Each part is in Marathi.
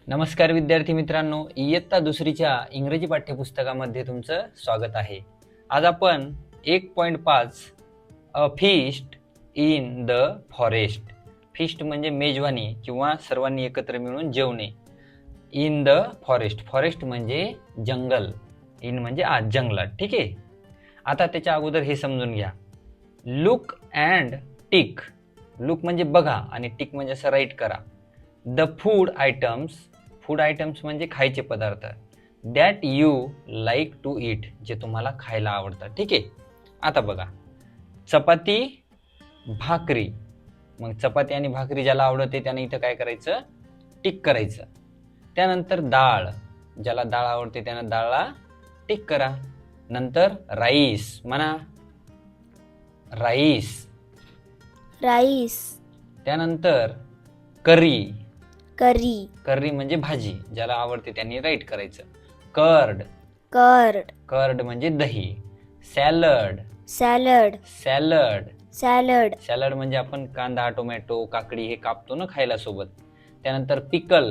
नमस्कार विद्यार्थी मित्रांनो, इयत्ता दुसरीच्या इंग्रजी पाठ्यपुस्तकामध्ये तुमचं स्वागत आहे. आज आपण 1.5 अ feast in the forest. Feast म्हणजे मेजवानी किंवा सर्वांनी एकत्र मिळून जेवणे. इन द फॉरेस्ट, फॉरेस्ट म्हणजे जंगल, इन म्हणजे आज जंगलात. ठीक आहे. आता त्याच्या अगोदर हे समजून घ्या. Look and tick. लुक म्हणजे बघा आणि टिक म्हणजे असं राईट करा. The food items, food items म्हणजे खायचे पदार्थ, that you like to eat, जे तुम्हाला खायला आवडतात. ठीक आहे. आता बघा, चपाती भाकरी. मग चपाती आणि भाकरी ज्याला आवडते त्याने इथं काय करायचं, टिक करायचं. त्यानंतर डाळ, ज्याला डाळ आवडते त्यानं डाळला टिक करा. नंतर राईस म्हणा, राईस. राईस. त्यानंतर करी, करी. करी म्हणजे भाजी, ज्याला आवडते त्यांनी राईट करायचं. Curd, curd. कर्ड म्हणजे दही. Salad, salad. Salad, salad. Salad म्हणजे आपण कांदा, टोमॅटो, काकडी हे कापतो ना खायला सोबत. त्यानंतर पिकल,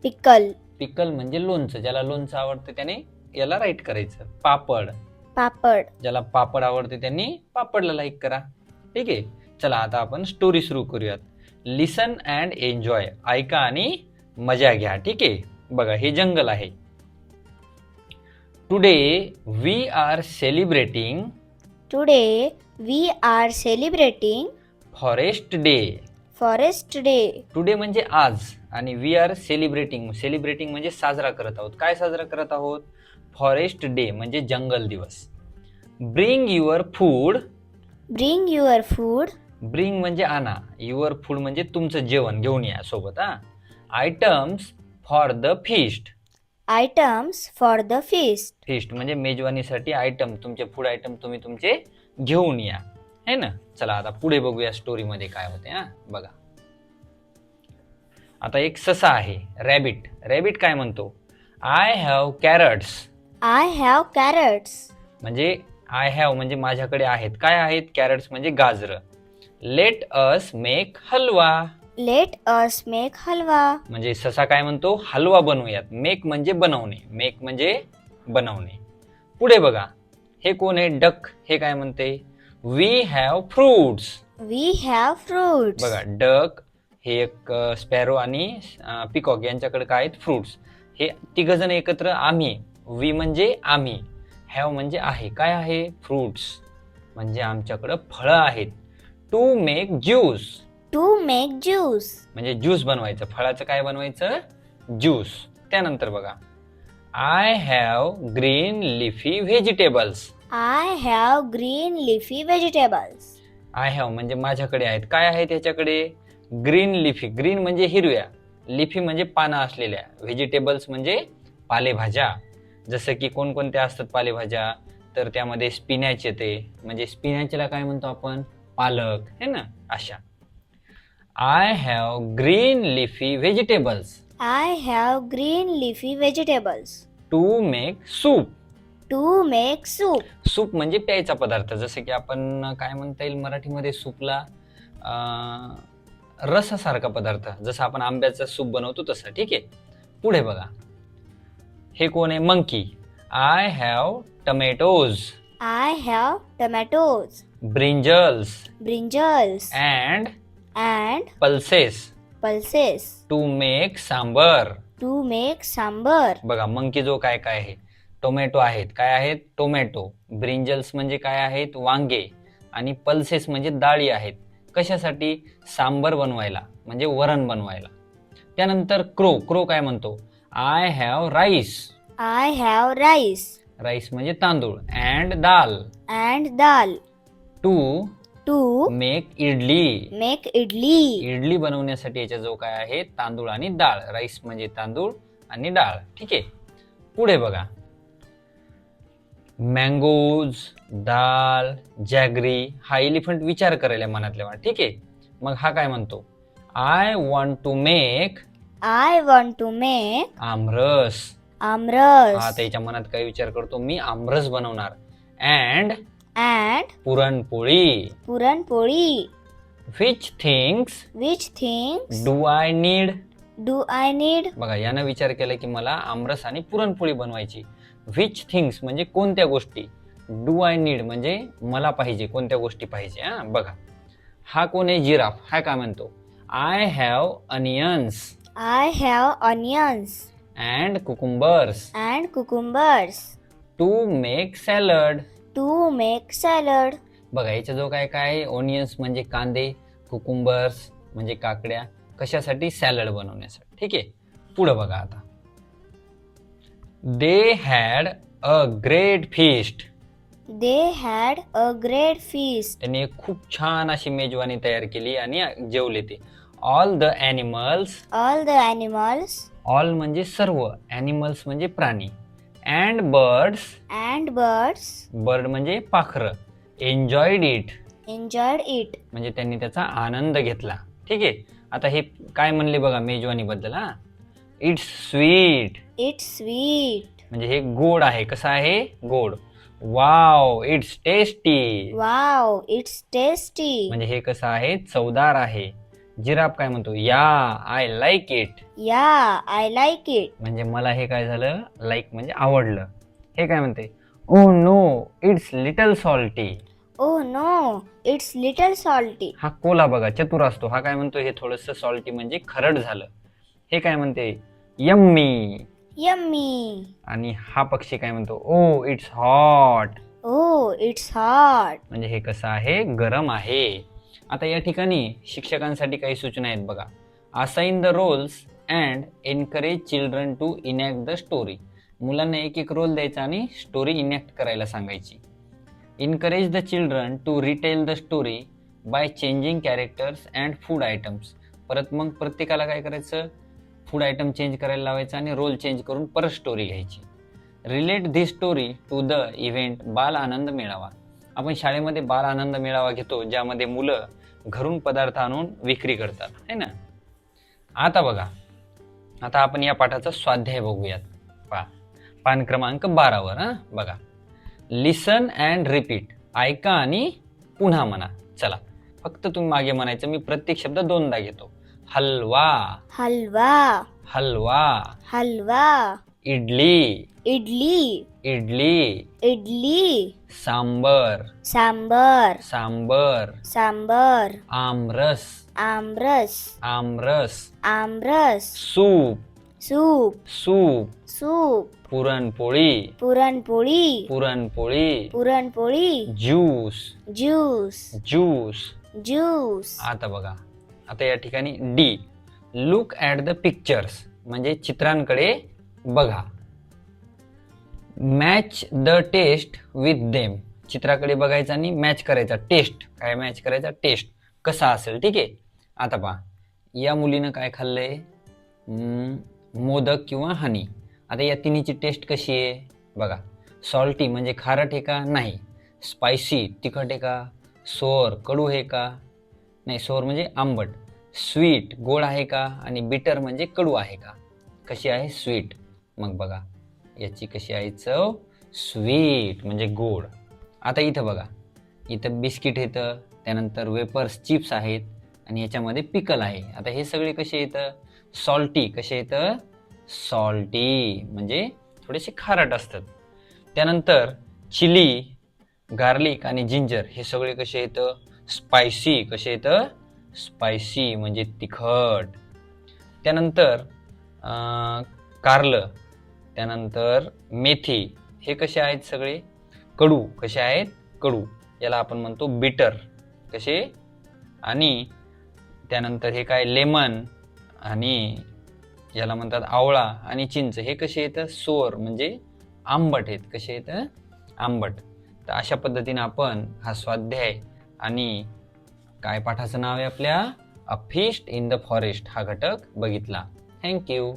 पिकल. पिकल म्हणजे लोणचं, ज्याला लोणचं आवडते त्याने याला राईट करायचं. पापड, पापड. ज्याला पापड आवडते त्यांनी पापडला लाईक करा. ठीक आहे. चला आता आपण स्टोरी सुरू करूयात. लिसन अँड एन्जॉय, ऐका आणि मजा घ्या. ठीक आहे. बघा, हे जंगल आहे. Today we are celebrating, today we are celebrating forest day. Forest day. Today म्हणजे आज आणि वी आर सेलिब्रेटिंग, सेलिब्रेटिंग म्हणजे साजरा करत आहोत. काय साजरा करत आहोत? फॉरेस्ट डे म्हणजे जंगल दिवस. Bring your food, bring your food. Bring म्हणजे आणा, युअर फूड म्हणजे तुमचं जेवण घेऊन या सोबत. Items for the feast, items for the feast. Feast म्हणजे मेजवानीसाठी आयटम, तुमचे फूड आयटम तुम्ही तुमचे घेऊन या, है ना. चला आता पुढे बघूया स्टोरीमध्ये काय होते. बघा, आता एक ससा आहे, रॅबिट. रॅबिट काय म्हणतो? I have carrots. I have carrots. म्हणजे आय हॅव म्हणजे माझ्याकडे आहेत. काय आहेत? कॅरट्स म्हणजे गाजरं. लेट अस मेक हलवा. लेट अस मेक हलवा. म्हणजे ससा काय म्हणतो? हलवा बनवूयात. मेक म्हणजे बनवणे, मेक म्हणजे बनवणे. पुढे बघा, हे कोण आहे? डक. हे काय म्हणते? We have fruits. We have fruits. बघा, डक हे एक स्पॅरो आणि पिकॉक यांच्याकडे काय आहेत? फ्रुट्स. हे तिघ जण एकत्र आम्ही. वी म्हणजे आम्ही, हॅव म्हणजे आहे. काय आहे? फ्रुट्स म्हणजे आमच्याकडे फळं आहेत. To make juice, to make juice. म्हणजे ज्यूस बनवायचं, फळाचं काय बनवायचं? ज्यूस. त्यानंतर बघा, I have green leafy vegetables. I have green leafy vegetables. I have म्हणजे माझ्याकडे आहेत. काय आहे त्याच्याकडे? ग्रीन लिफी, ग्रीन म्हणजे हिरव्या, लिफी म्हणजे पानं असलेल्या, व्हेजिटेबल्स म्हणजे पालेभाज्या. जसं की कोणकोणत्या असतात पालेभाज्या? तर त्यामध्ये स्पिनॅच येते, म्हणजे स्पिनॅचला काय म्हणतो आपण? पालक, है ना. अशा. I have green leafy vegetables. I have green leafy vegetables. To make soup. To make soup. Soup म्हणजे प्यायचा पदार्थ. जसं की आपण काय म्हणता येईल मराठीमध्ये सूपला? रसासारखा पदार्थ, जसं आपण आंब्याचा सूप बनवतो तसं. ठीक आहे. पुढे बघा, हे कोण आहे? Monkey. I have tomatoes. I have tomatoes. Brinjals brinjals. And and pulses pulses. To make sambar. To make sambar. बघा, मंकी जो काय काय आहे? टोमॅटो आहेत. काय आहेत? टोमॅटो. ब्रिंजल्स म्हणजे काय आहेत? वांगे. आणि पल्सेस म्हणजे डाळी आहेत. कशासाठी? सांबर बनवायला, म्हणजे वरण बनवायला. त्यानंतर क्रो. क्रो काय म्हणतो? I have rice. I have rice. Rice म्हणजे तांदूळ. And dal. And dal. To to make idli. Make idli. Idli बनवण्यासाठी याच्या जो काय आहे? तांदूळ आणि डाळ. राईस म्हणजे तांदूळ आणि डाळ. ठीक आहे. पुढे बघा, मँगोज, दाल, जॅगरी. हा एलिफंट विचार करायला मनातल्या मनात. ठीक आहे. मग हा काय म्हणतो? I want to make. I want to make aamras. आमरस. हा त्याच्या मनात काय विचार करतो? मी आमरस बनवणार. And and puranpoli. पुरणपोळी. Which things Which things do I need? Do I need? बघा, यानं विचार केला की मला आमरस आणि पुरणपोळी बनवायची. विच थिंग्स म्हणजे कोणत्या गोष्टी. डू आय नीड म्हणजे मला पाहिजे, कोणत्या गोष्टी पाहिजे. हा बघा, हा कोण आहे? जिराफ. हा काय म्हणतो? I have onions I have onions and cucumbers and cucumbers to make salad. to make salad. बघा, याच्या जो काय काय ओनियन्स म्हणजे कांदे, कुकुंबर्स म्हणजे काकड्या, कशासाठी? सॅलड बनवण्यासाठी. ठीक आहे, पुढं बघा आता. They had a great feast. They had a great feast. त्यांनी एक खूप छान अशी मेजवानी तयार केली आणि जेवले ते. All the animals. All the animals all म्हणजे सर्व, ॲनिमल्स म्हणजे प्राणी, and birds. and birds bird म्हणजे पाखरं. Enjoyed it enjoyed it. म्हणजे त्यांनी त्याचा आनंद घेतला. ठीक आहे, आता हे काय म्हणले बघा मेजवानी बद्दल. हा, इट्स स्वीट It's sweet. म्हणजे हे गोड आहे. कसं आहे? गोड. Wow, it's tasty Wow, it's tasty. म्हणजे हे कसं आहे? चवदार आहे. जिराफ काय म्हणतो? या, I like it Yeah, I like it. म्हणजे मला हे काय झालं? लाईक म्हणजे आवडलं. हे काय म्हणते? Oh no, it's little salty. Oh no, it's little salty. हा कोला बघा, चतुर असतो. हा काय म्हणतो? हे थोडंसं सॉल्टी म्हणजे खरड झालं. हे काय म्हणते? यम्मी. Yummy. आणि हा पक्षी काय म्हणतो? Oh it's hot Oh, it's hot. म्हणजे हे कसं आहे? गरम आहे. आता या ठिकाणी शिक्षकांसाठी काही सूचना आहेत बघा. Assign the roles and encourage children to enact the story. मुलांना एक एक रोल द्यायचा आणि स्टोरी इनॅक्ट करायला सांगायची. Encourage the children to retell the story by changing characters and food items. परत मग प्रत्येकाला काय करायचं? फूड आयटम चेंज करायला लावायचं आणि रोल चेंज करून परत स्टोरी घ्यायची. Relate this story to the event बाल आनंद मेळावा. आपण शाळेमध्ये बाल आनंद मेळावा घेतो, ज्यामध्ये मुलं घरून पदार्थ आणून विक्री करतात, है ना. आता बघा, आता आपण या पाठाचा स्वाध्याय बघूयात. पान क्रमांक 12 वर. हा बघा, लिसन अँड रिपीट. ऐका आणि पुन्हा म्हणा. चला, फक्त तुम्ही मागे म्हणायचं. मी प्रत्येक शब्द दोनदा घेतो. Halwa. Halwa. Halwa. Halwa. Idli. Idli. Idli. Idli. Sambar. Sambar. Sambar. Sambar. Amras. Amras. Amras. Amras. Soup. Soup. Soup. Soup. Puranpoli. Puranpoli. Puranpoli. Puranpoli. Juice. Juice. Juice. Juice. आता बघा, आता या ठिकाणी डी. लुक ॲट द पिक्चर्स म्हणजे चित्रांकडे बघा. Match the taste with them. चित्राकडे बघायचं आणि मॅच करायचा. टेस्ट काय मॅच करायचा? टेस्ट कसा असेल. ठीक आहे, आता पहा, या मुलीनं काय खाल्लंय? मोदक किंवा हनी. आता या तिन्हीची टेस्ट कशी आहे बघा. सॉल्टी म्हणजे खारट आहे का? नाही. स्पायसी तिखट आहे का? सोअर कडू आहे का? नाही, सोअर म्हणजे आंबट. स्वीट गोड आहे का? आणि बिटर म्हणजे कडू आहे का? कशी आहे? स्वीट. मग बघा, याची कशी आहे चव? स्वीट म्हणजे गोड. आता इथं बघा, इथं बिस्किट येतं, त्यानंतर वेपर्स चिप्स आहेत आणि ह्याच्यामध्ये पिकल आहे. आता हे सगळे कसे येतं? सॉल्टी. कसे येतं? सॉल्टी म्हणजे थोडेसे खारट असतात. त्यानंतर चिली, गार्लिक आणि जिंजर हे सगळे कसे येतं? स्पायसी. कसे येतं? स्पायसी म्हणजे तिखट. त्यानंतर कारलं, त्यानंतर मेथी हे कसे आहेत? सगळे कडू. कसे आहेत? कडू. याला आपण म्हणतो बिटर. कसे? आणि त्यानंतर हे काय? लेमन आणि याला म्हणतात आवळा आणि चिंच. हे कसे येतं? सोअर म्हणजे आंबट आहेत. कसे येतं? आंबट. तर अशा पद्धतीने आपण हा स्वाध्याय आणि काय पाठाचं नाव आहे आपल्या? अ फीस्ट इन द फॉरेस्ट हा घटक बघितला. थँक्यू.